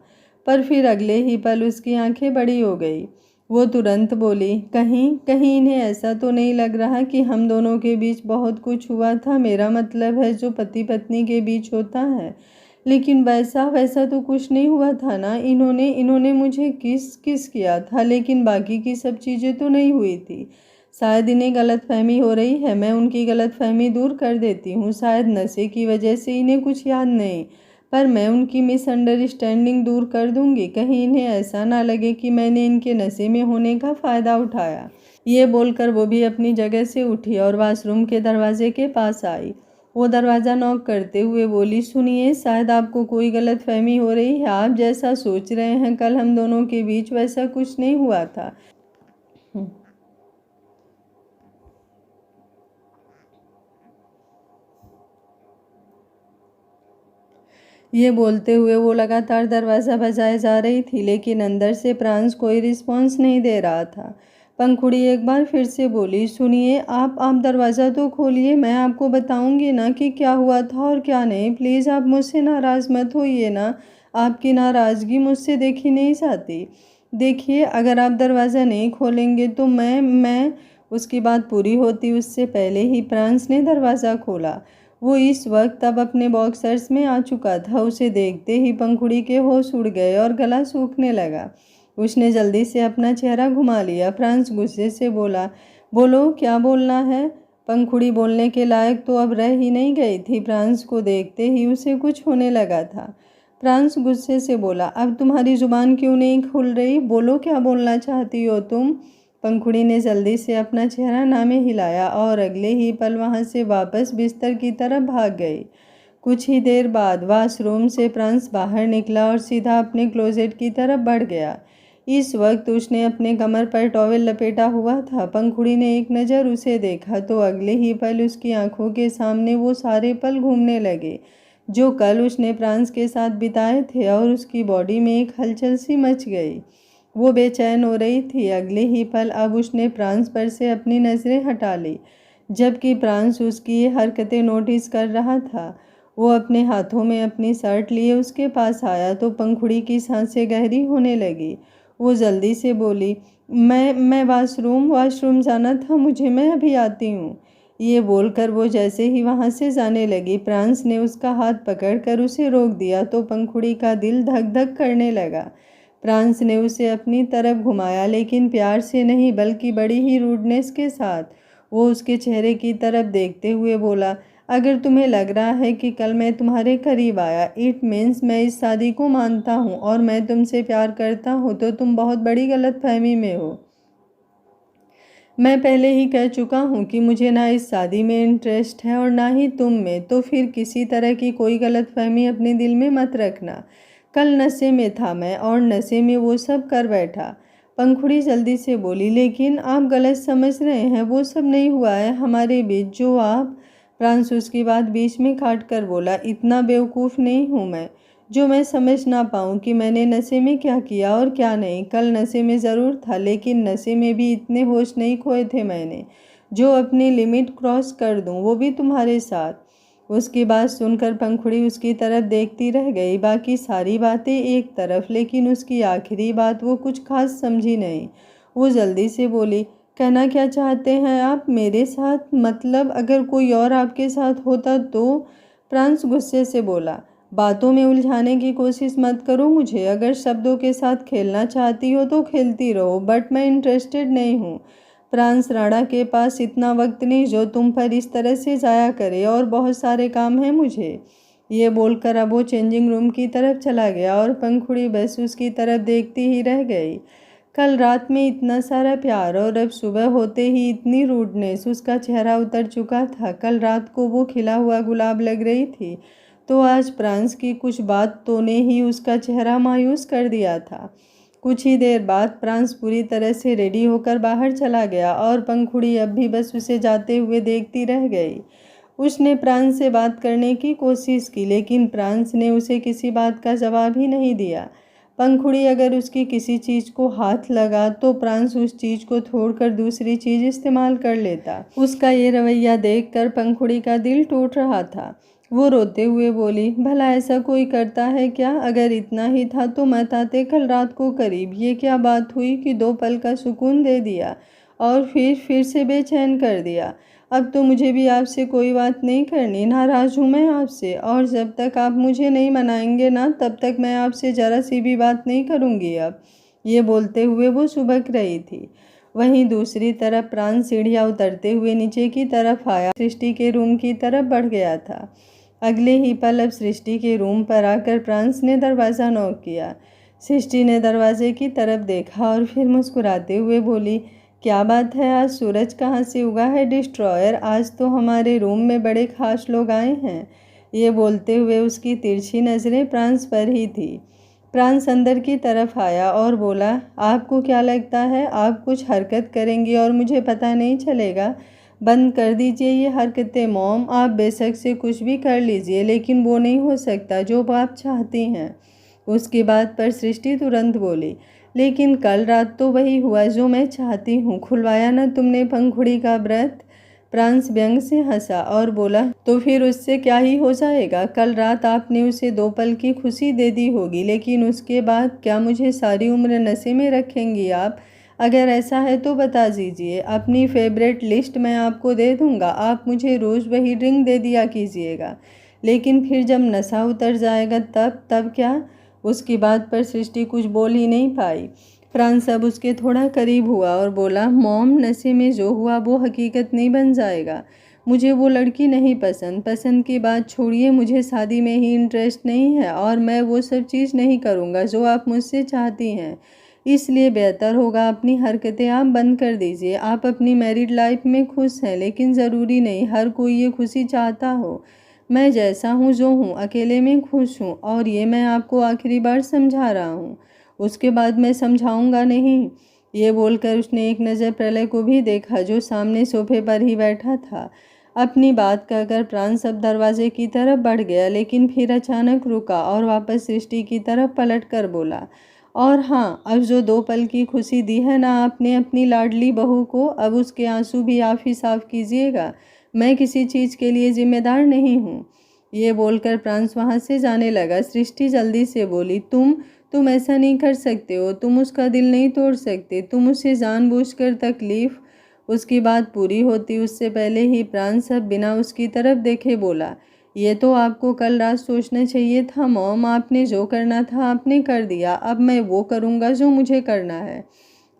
पर फिर अगले ही पल उसकी आंखें बड़ी हो गई। वो तुरंत बोली, कहीं कहीं इन्हें ऐसा तो नहीं लग रहा कि हम दोनों के बीच बहुत कुछ हुआ था? मेरा मतलब है जो पति पत्नी के बीच होता है। लेकिन वैसा वैसा तो कुछ नहीं हुआ था ना। इन्होंने मुझे किस किस किया था, लेकिन बाकी की सब चीज़ें तो नहीं हुई थी। शायद इन्हें गलतफहमी हो रही है, मैं उनकी गलतफहमी दूर कर देती हूँ। शायद नशे की वजह से इन्हें कुछ याद नहीं, पर मैं उनकी मिसअंडरस्टैंडिंग दूर कर दूंगी। कहीं इन्हें ऐसा ना लगे कि मैंने इनके नशे में होने का फ़ायदा उठाया। ये बोलकर वो भी अपनी जगह से उठी और वॉशरूम के दरवाजे के पास आई। वो दरवाज़ा नॉक करते हुए बोली, सुनिए, शायद आपको कोई गलतफहमी हो रही है। आप जैसा सोच रहे हैं कल हम दोनों के बीच वैसा कुछ नहीं हुआ था। ये बोलते हुए वो लगातार दरवाज़ा बजाए जा रही थी, लेकिन अंदर से प्रांस कोई रिस्पॉन्स नहीं दे रहा था। पंखुड़ी एक बार फिर से बोली, सुनिए, आप दरवाज़ा तो खोलिए, मैं आपको बताऊंगी ना कि क्या हुआ था और क्या नहीं। प्लीज़ आप मुझसे नाराज़ मत होइए ना, आपकी नाराज़गी मुझसे देखी नहीं जाती। देखिए, अगर आप दरवाज़ा नहीं खोलेंगे तो मैं उसकी बात पूरी होती उससे पहले ही प्रांस ने दरवाज़ा खोला। वो इस वक्त अब अपने बॉक्सर्स में आ चुका था। उसे देखते ही पंखुड़ी के होश उड़ गए और गला सूखने लगा। उसने जल्दी से अपना चेहरा घुमा लिया। फ्रांस गुस्से से बोला, बोलो, क्या बोलना है। पंखुड़ी बोलने के लायक तो अब रह ही नहीं गई थी। फ्रांस को देखते ही उसे कुछ होने लगा था। फ्रांस गुस्से से बोला, अब तुम्हारी जुबान क्यों नहीं खुल रही? बोलो, क्या बोलना चाहती हो तुम? पंखुड़ी ने जल्दी से अपना चेहरा नामे हिलाया और अगले ही पल वहां से वापस बिस्तर की तरफ भाग गई। कुछ ही देर बाद वॉशरूम से फ्रांस बाहर निकला और सीधा अपने क्लोजेट की तरफ बढ़ गया। इस वक्त उसने अपने कमर पर टॉवेल लपेटा हुआ था। पंखुड़ी ने एक नज़र उसे देखा तो अगले ही पल उसकी आंखों के सामने वो सारे पल घूमने लगे जो कल उसने फ्रांस के साथ बिताए थे, और उसकी बॉडी में एक हलचल सी मच गई। वो बेचैन हो रही थी। अगले ही पल अब उसने फ्रांस पर से अपनी नज़रें हटा ली, जबकि फ्रांस उसकी ये हरकतें नोटिस कर रहा था। वो अपने हाथों में अपनी शर्ट लिए उसके पास आया तो पंखुड़ी की सांसें गहरी होने लगी। वो जल्दी से बोली, मैं वॉशरूम जाना था मुझे, मैं अभी आती हूँ। ये बोलकर वो जैसे ही वहाँ से जाने लगी, फ्रांस ने उसका हाथ पकड़कर उसे रोक दिया तो पंखुड़ी का दिल धक धक करने लगा। फ्रांस ने उसे अपनी तरफ घुमाया, लेकिन प्यार से नहीं बल्कि बड़ी ही रूडनेस के साथ। वो उसके चेहरे की तरफ देखते हुए बोला, अगर तुम्हें लग रहा है कि कल मैं तुम्हारे करीब आया, इट मीन्स मैं इस शादी को मानता हूँ और मैं तुमसे प्यार करता हूँ, तो तुम बहुत बड़ी गलतफहमी में हो। मैं पहले ही कह चुका हूँ कि मुझे ना इस शादी में इंटरेस्ट है और ना ही तुम में, तो फिर किसी तरह की कोई गलतफहमी अपने दिल में मत रखना। कल नशे में था मैं और नशे में वो सब कर बैठा। पंखुड़ी जल्दी से बोली, लेकिन आप गलत समझ रहे हैं, वो सब नहीं हुआ है हमारे बीच जो आप। फ्रांस उसकी बात बीच में काट कर बोला, इतना बेवकूफ़ नहीं हूँ मैं जो मैं समझ ना पाऊँ कि मैंने नशे में क्या किया और क्या नहीं। कल नशे में ज़रूर था, लेकिन नशे में भी इतने होश नहीं खोए थे मैंने जो अपनी लिमिट क्रॉस कर दूँ, वो भी तुम्हारे साथ। उसकी बात सुनकर पंखुड़ी उसकी तरफ देखती रह गई। बाकी सारी बातें एक तरफ, लेकिन उसकी आखिरी बात वो कुछ खास समझी नहीं। वो जल्दी से बोली, कहना क्या चाहते हैं आप मेरे साथ? मतलब अगर कोई और आपके साथ होता तो? फ्रांस गुस्से से बोला, बातों में उलझाने की कोशिश मत करो मुझे। अगर शब्दों के साथ खेलना चाहती हो तो खेलती रहो, बट मैं इंटरेस्टेड नहीं हूँ। फ्रांस, राणा के पास इतना वक्त नहीं जो तुम पर इस तरह से जाया करे, और बहुत सारे काम हैं मुझे। ये बोलकर अब वो चेंजिंग रूम की तरफ चला गया और पंखुड़ी बस उसकी तरफ देखती ही रह गई। कल रात में इतना सारा प्यार और अब सुबह होते ही इतनी रूडनेस। उसका चेहरा उतर चुका था। कल रात को वो खिला हुआ गुलाब लग रही थी, तो आज फ्रांस की कुछ बातों ने ही उसका चेहरा मायूस कर दिया था। कुछ ही देर बाद फ्रांस पूरी तरह से रेडी होकर बाहर चला गया और पंखुड़ी अब भी बस उसे जाते हुए देखती रह गई। उसने फ्रांस से बात करने की कोशिश की, लेकिन फ्रांस ने उसे किसी बात का जवाब ही नहीं दिया। पंखुड़ी अगर उसकी किसी चीज़ को हाथ लगा तो फ्रांस उस चीज़ को छोड़कर दूसरी चीज़ इस्तेमाल कर लेता। उसका ये रवैया देखकर पंखुड़ी का दिल टूट रहा था। वो रोते हुए बोली, भला ऐसा कोई करता है क्या? अगर इतना ही था तो मत आते कल रात को करीब। ये क्या बात हुई कि 2 पल का सुकून दे दिया और फिर से बेचैन कर दिया। अब तो मुझे भी आपसे कोई बात नहीं करनी, नाराज़ हूँ मैं आपसे, और जब तक आप मुझे नहीं मनाएंगे ना तब तक मैं आपसे ज़रा सी भी बात नहीं करूँगी अब। ये बोलते हुए वो सुबक रही थी। वहीं दूसरी तरफ प्राण सीढ़ियाँ उतरते हुए नीचे की तरफ आया, सृष्टि के रूम की तरफ बढ़ गया था। अगले ही पल अब सृष्टि के रूम पर आकर प्रांस ने दरवाज़ा नॉक किया। सृष्टि ने दरवाजे की तरफ देखा और फिर मुस्कुराते हुए बोली, क्या बात है, आज सूरज कहाँ से उगा है डिस्ट्रॉयर? आज तो हमारे रूम में बड़े खास लोग आए हैं। ये बोलते हुए उसकी तिरछी नज़रें प्रांस पर ही थी। प्रांस अंदर की तरफ आया और बोला, आपको क्या लगता है आप कुछ हरकत करेंगी और मुझे पता नहीं चलेगा? बंद कर दीजिए ये हरकतें मॉम, आप बेशक से कुछ भी कर लीजिए लेकिन वो नहीं हो सकता जो आप चाहती हैं। उसकी बात पर सृष्टि तुरंत बोली, लेकिन कल रात तो वही हुआ जो मैं चाहती हूँ, खुलवाया ना तुमने पंखुड़ी का व्रत? प्रांस व्यंग से हंसा और बोला, तो फिर उससे क्या ही हो जाएगा? कल रात आपने उसे 2 पल की खुशी दे दी होगी, लेकिन उसके बाद क्या मुझे सारी उम्र नशे में रखेंगी आप? अगर ऐसा है तो बता दीजिए, अपनी फेवरेट लिस्ट मैं आपको दे दूंगा, आप मुझे रोज़ वही ड्रिंक दे दिया कीजिएगा। लेकिन फिर जब नशा उतर जाएगा तब क्या? उसकी बात पर सृष्टि कुछ बोल ही नहीं पाई। प्रांस अब उसके थोड़ा करीब हुआ और बोला, मॉम, नशे में जो हुआ वो हकीकत नहीं बन जाएगा। मुझे वो लड़की नहीं पसंद। पसंद की बात छोड़िए, मुझे शादी में ही इंटरेस्ट नहीं है और मैं वो सब चीज़ नहीं करूँगा जो आप मुझसे चाहती हैं। इसलिए बेहतर होगा अपनी हरकतें आप बंद कर दीजिए। आप अपनी मैरिड लाइफ में खुश हैं, लेकिन ज़रूरी नहीं हर कोई ये खुशी चाहता हो। मैं जैसा हूँ जो हूँ अकेले में खुश हूँ, और ये मैं आपको आखिरी बार समझा रहा हूँ, उसके बाद मैं समझाऊंगा नहीं। ये बोलकर उसने एक नज़र प्रलय को भी देखा जो सामने सोफे पर ही बैठा था। अपनी बात कहकर प्राण सब दरवाजे की तरफ बढ़ गया, लेकिन फिर अचानक रुका और वापस सृष्टि की तरफ पलट कर बोला, और हाँ, अब जो 2 पल की खुशी दी है ना आपने अपनी लाडली बहू को, अब उसके आंसू भी आप ही साफ कीजिएगा। मैं किसी चीज़ के लिए जिम्मेदार नहीं हूँ। ये बोलकर प्रांस वहाँ से जाने लगा। सृष्टि जल्दी से बोली, तुम ऐसा नहीं कर सकते हो, तुम उसका दिल नहीं तोड़ सकते, तुम उसे जानबूझकर तकलीफ। उसकी बात पूरी होती उससे पहले ही प्रांस अब बिना उसकी तरफ देखे बोला, ये तो आपको कल रात सोचना चाहिए था मॉम, आपने जो करना था आपने कर दिया, अब मैं वो करूँगा जो मुझे करना है।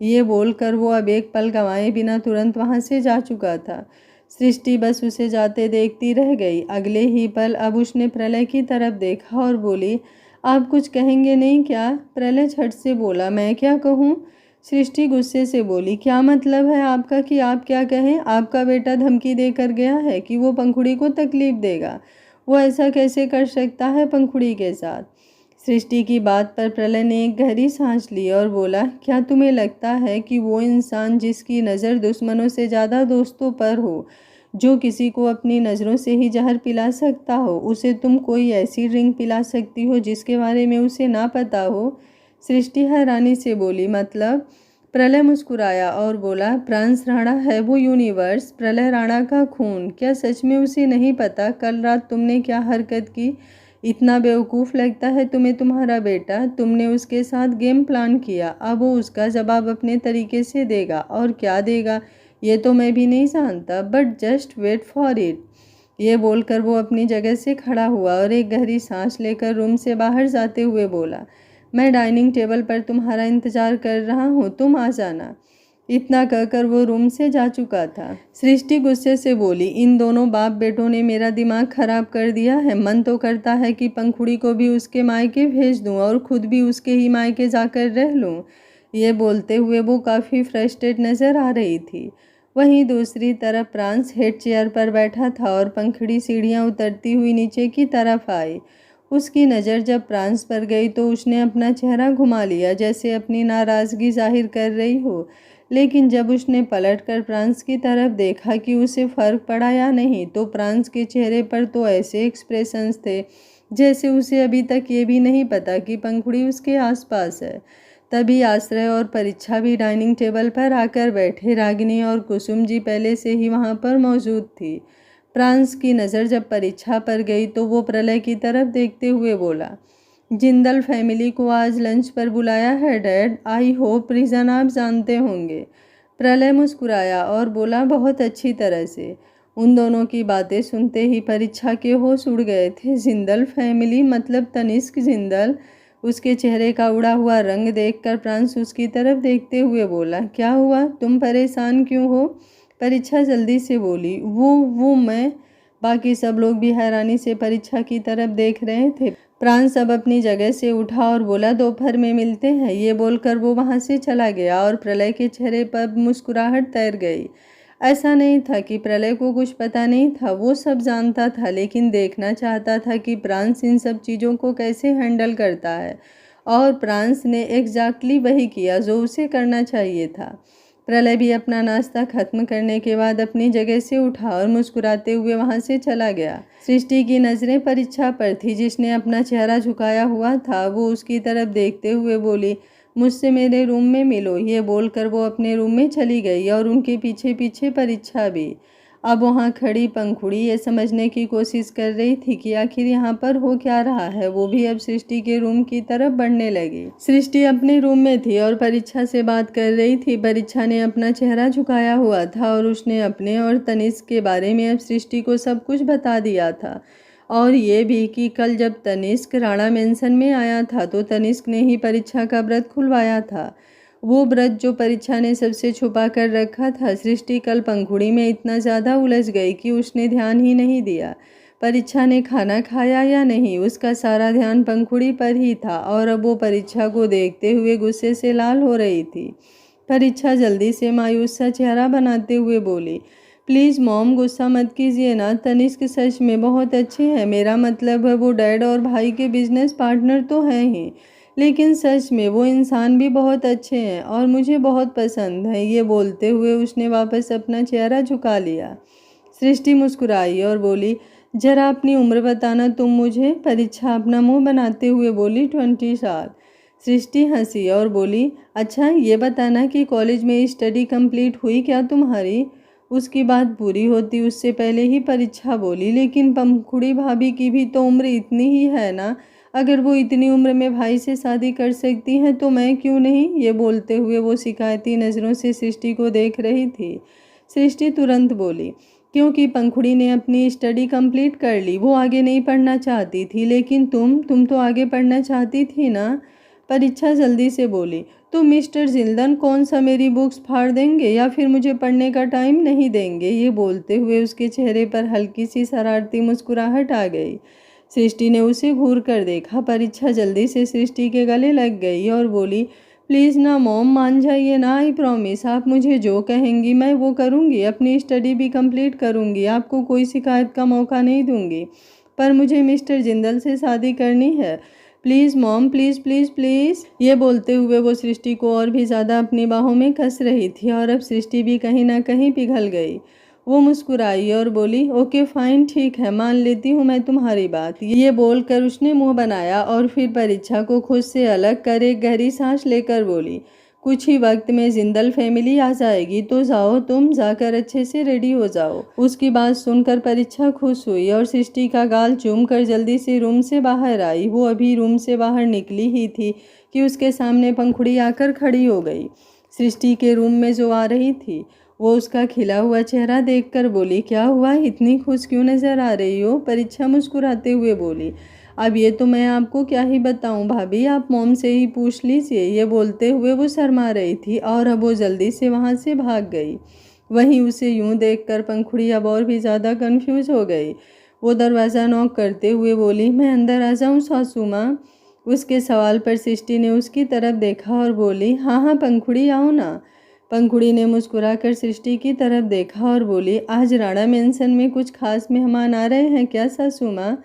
ये बोलकर वो अब एक पल गंवाए बिना तुरंत वहाँ से जा चुका था। सृष्टि बस उसे जाते देखती रह गई। अगले ही पल अब उसने प्रलय की तरफ देखा और बोली, आप कुछ कहेंगे नहीं क्या? प्रलय झट से बोला, मैं क्या कहूँ? सृष्टि गुस्से से बोली, क्या मतलब है आपका कि आप क्या कहें? आपका बेटा धमकी देकर गया है कि वो पंखुड़ी को तकलीफ देगा। वो ऐसा कैसे कर सकता है पंखुड़ी के साथ? सृष्टि की बात पर प्रलय ने एक गहरी सांस ली और बोला, क्या तुम्हें लगता है कि वो इंसान जिसकी नज़र दुश्मनों से ज़्यादा दोस्तों पर हो, जो किसी को अपनी नज़रों से ही जहर पिला सकता हो, उसे तुम कोई ऐसी ड्रिंक पिला सकती हो जिसके बारे में उसे ना पता हो? सृष्टि हैरानी से बोली, मतलब? प्रलय मुस्कुराया और बोला, प्रांस राणा है वो यूनिवर्स, प्रलय राणा का खून। क्या सच में उसे नहीं पता कल रात तुमने क्या हरकत की? इतना बेवकूफ़ लगता है तुम्हें तुम्हारा बेटा? तुमने उसके साथ गेम प्लान किया, अब वो उसका जवाब अपने तरीके से देगा, और क्या देगा ये तो मैं भी नहीं जानता, but just wait for it. ये बोलकर वो अपनी जगह से खड़ा हुआ और एक गहरी सांस लेकर रूम से बाहर जाते हुए बोला, मैं डाइनिंग टेबल पर तुम्हारा इंतज़ार कर रहा हूँ, तुम आ जाना। इतना कहकर वो रूम से जा चुका था। सृष्टि गुस्से से बोली, इन दोनों बाप बेटों ने मेरा दिमाग खराब कर दिया है। मन तो करता है कि पंखुड़ी को भी उसके मायके भेज दूं और खुद भी उसके ही मायके जाकर रह लूं। ये बोलते हुए वो काफ़ी फ्रस्ट्रेट नज़र आ रही थी। वहीं दूसरी तरफ प्रांस हेड चेयर पर बैठा था और पंखुड़ी सीढ़ियाँ उतरती हुई नीचे की तरफ आई। उसकी नज़र जब प्रांस पर गई तो उसने अपना चेहरा घुमा लिया, जैसे अपनी नाराज़गी जाहिर कर रही हो। लेकिन जब उसने पलटकर प्रांस की तरफ देखा कि उसे फ़र्क पड़ा या नहीं, तो प्रांस के चेहरे पर तो ऐसे एक्सप्रेशंस थे जैसे उसे अभी तक ये भी नहीं पता कि पंखुड़ी उसके आसपास है। तभी आश्रय और परीक्षा भी डाइनिंग टेबल पर आकर बैठे। रागिनी और कुसुम जी पहले से ही वहाँ पर मौजूद थी। प्रांस की नज़र जब परीक्षा पर गई तो वो प्रलय की तरफ देखते हुए बोला, जिंदल फैमिली को आज लंच पर बुलाया है डैड, आई होप रीज़न आप जानते होंगे। प्रलय मुस्कुराया और बोला, बहुत अच्छी तरह से। उन दोनों की बातें सुनते ही परीक्षा के होश उड़ गए थे। जिंदल फैमिली मतलब तनिष्क जिंदल। उसके चेहरे का उड़ा हुआ रंग देखकर प्रांश उसकी तरफ देखते हुए बोला, क्या हुआ, तुम परेशान क्यों हो? परीक्षा जल्दी से बोली, वो मैं। बाकी सब लोग भी हैरानी से परीक्षा की तरफ देख रहे थे। प्रांश अब अपनी जगह से उठा और बोला, दोपहर में मिलते हैं। ये बोलकर वो वहां से चला गया और प्रलय के चेहरे पर मुस्कुराहट तैर गई। ऐसा नहीं था कि प्रलय को कुछ पता नहीं था, वो सब जानता था, लेकिन देखना चाहता था कि प्रांश इन सब चीज़ों को कैसे हैंडल करता है। और प्रांश ने एग्जैक्टली वही किया जो उसे करना चाहिए था। प्रलय भी अपना नाश्ता खत्म करने के बाद अपनी जगह से उठा और मुस्कुराते हुए वहां से चला गया। सृष्टि की नज़रें परीक्षा पर थी, जिसने अपना चेहरा झुकाया हुआ था। वो उसकी तरफ देखते हुए बोली, मुझसे मेरे रूम में मिलो। ये बोलकर वो अपने रूम में चली गई और उनके पीछे पीछे परीक्षा भी। अब वहाँ खड़ी पंखुड़ी ये समझने की कोशिश कर रही थी कि आखिर यहाँ पर हो क्या रहा है। वो भी अब सृष्टि के रूम की तरफ बढ़ने लगी। सृष्टि अपने रूम में थी और परीक्षा से बात कर रही थी। परीक्षा ने अपना चेहरा झुकाया हुआ था और उसने अपने और तनिष्क के बारे में अब सृष्टि को सब कुछ बता दिया था। और ये भी कि कल जब तनिष्क राणा मेंशन में आया था तो तनिष्क ने ही परीक्षा का व्रत खुलवाया था। वो व्रत जो परीक्षा ने सबसे छुपा कर रखा था। सृष्टि कल पंखुड़ी में इतना ज़्यादा उलझ गई कि उसने ध्यान ही नहीं दिया परीक्षा ने खाना खाया या नहीं। उसका सारा ध्यान पंखुड़ी पर ही था और अब वो परीक्षा को देखते हुए गुस्से से लाल हो रही थी। परीक्षा जल्दी से मायूस सा चेहरा बनाते हुए बोली, प्लीज़ मॉम गुस्सा मत कीजिए ना, तनिष्क सच में बहुत अच्छे हैं। मेरा मतलब है वो डैड और भाई के बिजनेस पार्टनर तो हैं ही, लेकिन सच में वो इंसान भी बहुत अच्छे हैं और मुझे बहुत पसंद है। ये बोलते हुए उसने वापस अपना चेहरा झुका लिया। सृष्टि मुस्कुराई और बोली, जरा अपनी उम्र बताना तुम मुझे। परीक्षा अपना मुंह बनाते हुए बोली, 20 साल। सृष्टि हंसी और बोली, अच्छा ये बताना कि कॉलेज में स्टडी कंप्लीट हुई क्या तुम्हारी? उसकी बात पूरी होती उससे पहले ही परीक्षा बोली, लेकिन पंखुड़ी भाभी की भी तो उम्र इतनी ही है ना। अगर वो इतनी उम्र में भाई से शादी कर सकती हैं तो मैं क्यों नहीं? ये बोलते हुए वो शिकायती नज़रों से सृष्टि को देख रही थी। सृष्टि तुरंत बोली, क्योंकि पंखुड़ी ने अपनी स्टडी कंप्लीट कर ली, वो आगे नहीं पढ़ना चाहती थी। लेकिन तुम तो आगे पढ़ना चाहती थी ना? परीक्षा जल्दी से बोली, तो मिस्टर जिल्दन कौन सा मेरी बुक्स फाड़ देंगे या फिर मुझे पढ़ने का टाइम नहीं देंगे? ये बोलते हुए उसके चेहरे पर हल्की सी शरारती मुस्कुराहट आ गई। सृष्टि ने उसे घूर कर देखा। परीक्षा जल्दी से सृष्टि के गले लग गई और बोली, प्लीज़ ना मॉम, मान जाइए ना, आई प्रॉमिस, आप मुझे जो कहेंगी मैं वो करूँगी। अपनी स्टडी भी कंप्लीट करूँगी, आपको कोई शिकायत का मौका नहीं दूँगी। पर मुझे मिस्टर जिंदल से शादी करनी है। Please mom, please please please. ये बोलते हुए वो सृष्टि को और भी ज़्यादा अपनी बाहों में कस रही थी और अब सृष्टि भी कहीं ना कहीं पिघल गई। वो मुस्कुराई और बोली, ओके फाइन, ठीक है, मान लेती हूँ मैं तुम्हारी बात। ये बोलकर उसने मुंह बनाया और फिर परीक्षा को खुद से अलग कर एक गहरी सांस लेकर बोली, कुछ ही वक्त में जिंदल फैमिली आ जाएगी, तो जाओ तुम जाकर अच्छे से रेडी हो जाओ। उसकी बात सुनकर परीक्षा खुश हुई और सृष्टि का गाल चूम कर जल्दी से रूम से बाहर आई। वो अभी रूम से बाहर निकली ही थी कि उसके सामने पंखुड़ी आकर खड़ी हो गई। सृष्टि के रूम में जो आ रही थी वो उसका खिला हुआ चेहरा देखकर बोली, क्या हुआ, इतनी खुश क्यों नजर आ रही हो? परीक्षा मुस्कुराते हुए बोली, अब ये तो मैं आपको क्या ही बताऊं भाभी, आप मॉम से ही पूछ लीजिए। ये बोलते हुए वो शर्मा रही थी और अब वो जल्दी से वहां से भाग गई। वहीं उसे यूं देखकर पंखुड़ी अब और भी ज़्यादा कंफ्यूज हो गई। वो दरवाज़ा नॉक करते हुए बोली, मैं अंदर आ जाऊं सासू माँ? उसके सवाल पर सृष्टि ने उसकी तरफ देखा और बोली, हाँ हाँ पंखुड़ी, आओ ना। पंखुड़ी ने मुस्कुराकर सृष्टि की तरफ देखा और बोली, आज राणा मेंशन में कुछ खास मेहमान आ रहे हैं क्या सासू माँ?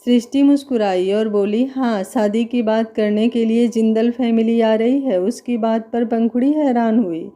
सृष्टि मुस्कुराई और बोली, हाँ, शादी की बात करने के लिए जिंदल फैमिली आ रही है। उसकी बात पर पंखुड़ी हैरान हुई।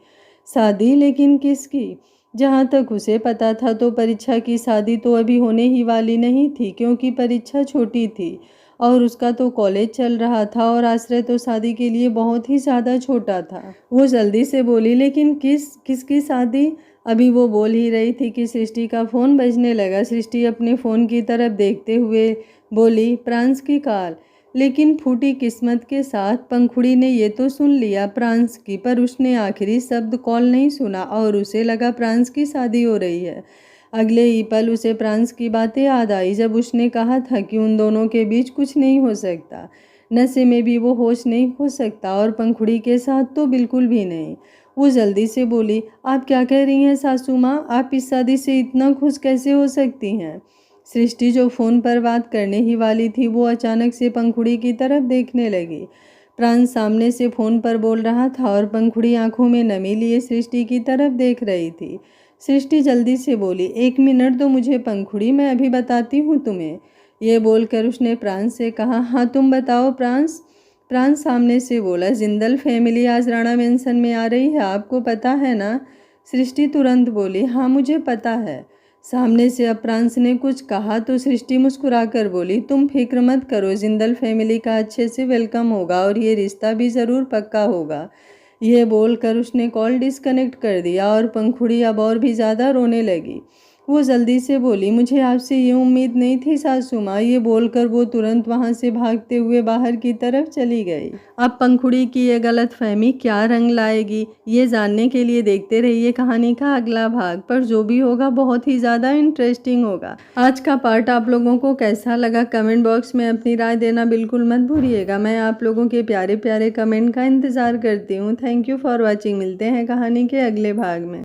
शादी? लेकिन किसकी? जहाँ तक उसे पता था तो परीक्षा की शादी तो अभी होने ही वाली नहीं थी, क्योंकि परीक्षा छोटी थी और उसका तो कॉलेज चल रहा था और आश्रय तो शादी के लिए बहुत ही ज़्यादा छोटा था। वो जल्दी से बोली, लेकिन किसकी शादी? अभी वो बोल ही रही थी कि सृष्टि का फ़ोन बजने लगा। सृष्टि अपने फ़ोन की तरफ देखते हुए बोली, प्रांस की कॉल। लेकिन फूटी किस्मत के साथ पंखुड़ी ने ये तो सुन लिया प्रांस की, पर उसने आखिरी शब्द कॉल नहीं सुना और उसे लगा प्रांस की शादी हो रही है। अगले ही पल उसे प्रांस की बातें याद आई जब उसने कहा था कि उन दोनों के बीच कुछ नहीं हो सकता। नशे में भी वो होश नहीं हो सकता और पंखुड़ी के साथ तो बिल्कुल भी नहीं। वो जल्दी से बोली, आप क्या कह रही हैं सासू माँ? आप इस शादी से इतना खुश कैसे हो सकती हैं? सृष्टि जो फ़ोन पर बात करने ही वाली थी वो अचानक से पंखुड़ी की तरफ देखने लगी। प्रांस सामने से फ़ोन पर बोल रहा था और पंखुड़ी आंखों में नमी लिए सृष्टि की तरफ देख रही थी। सृष्टि जल्दी से बोली, एक मिनट दो मुझे पंखुड़ी, मैं अभी बताती हूँ तुम्हें। ये बोलकर उसने प्रांस से कहा, हाँ तुम बताओ प्रांस। प्रांस सामने से बोला, जिंदल फैमिली आज राणा मेंशन में आ रही है, आपको पता है ना? सृष्टि तुरंत बोली, हाँ मुझे पता है। सामने से अब प्रांस ने कुछ कहा तो सृष्टि मुस्कुराकर बोली, तुम फिक्र मत करो, जिंदल फैमिली का अच्छे से वेलकम होगा और ये रिश्ता भी ज़रूर पक्का होगा। ये बोलकर उसने कॉल डिस्कनेक्ट कर दिया और पंखुड़ी अब और भी ज़्यादा रोने लगी। वो जल्दी से बोली, मुझे आपसे ये उम्मीद नहीं थी सासू माँ। ये बोलकर वो तुरंत वहाँ से भागते हुए बाहर की तरफ चली गई। अब पंखुड़ी की ये गलतफहमी क्या रंग लाएगी, ये जानने के लिए देखते रहिए कहानी का अगला भाग। पर जो भी होगा बहुत ही ज़्यादा इंटरेस्टिंग होगा। आज का पार्ट आप लोगों को कैसा लगा कमेंट बॉक्स में अपनी राय देना बिल्कुल मत भूलिएगा। मैं आप लोगों के प्यारे प्यारे कमेंट का इंतज़ार करती हूँ। Thank you for watching. मिलते हैं कहानी के अगले भाग में।